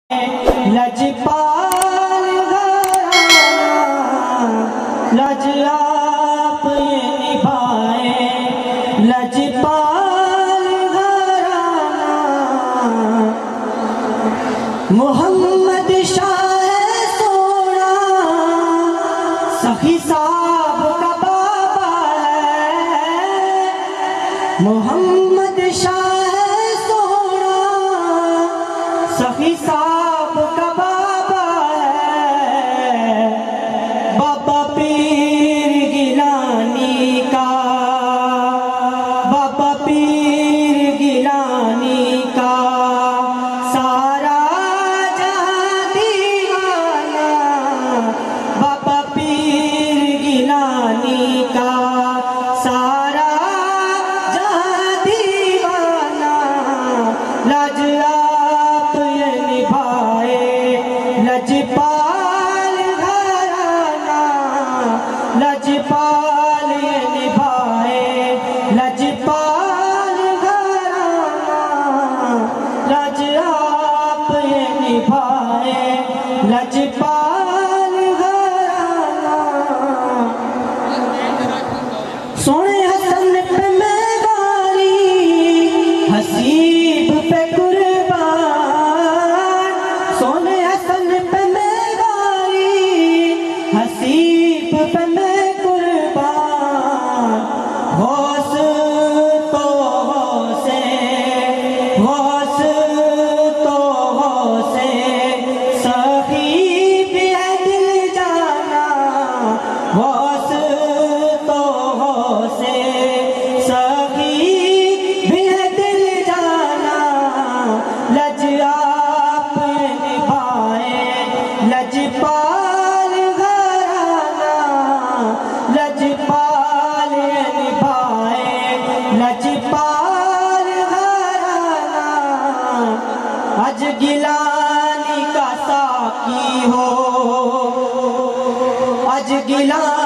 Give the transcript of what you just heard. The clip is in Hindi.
लजपाल घराना लज आप ये निभाए। लजपाल घराना मोहम्मद शाह सोना सखी साहब का बाबा है। मोहम्मद शाह सोना सखी साहब का बाबा है। बाबा पीर गिलानी का, बाबा पीर गिलानी का सारा जहां दीवाना। बाबा पीर गिलानी का सारा जहां दीवाना। लज लजपाल घराना लजपाल ये निभाए। लजपाल घराना लज आप ये निभाए। लजपाल घराना सोने हसन पे मैं गारी हसीब पे कुर्बान। सोने हसन पे मैं गारी हसीब पे मैं कुर्बान। होश तो होशे होश तो होशे सखी भी है दिल जाना। होश तो होशे सखी भी है दिल जाना। लज आप निभाए। लजपाल घराना लजपाल निभाए। लजपाल घराना आज गिलानी का साकी हो। आज गिलानी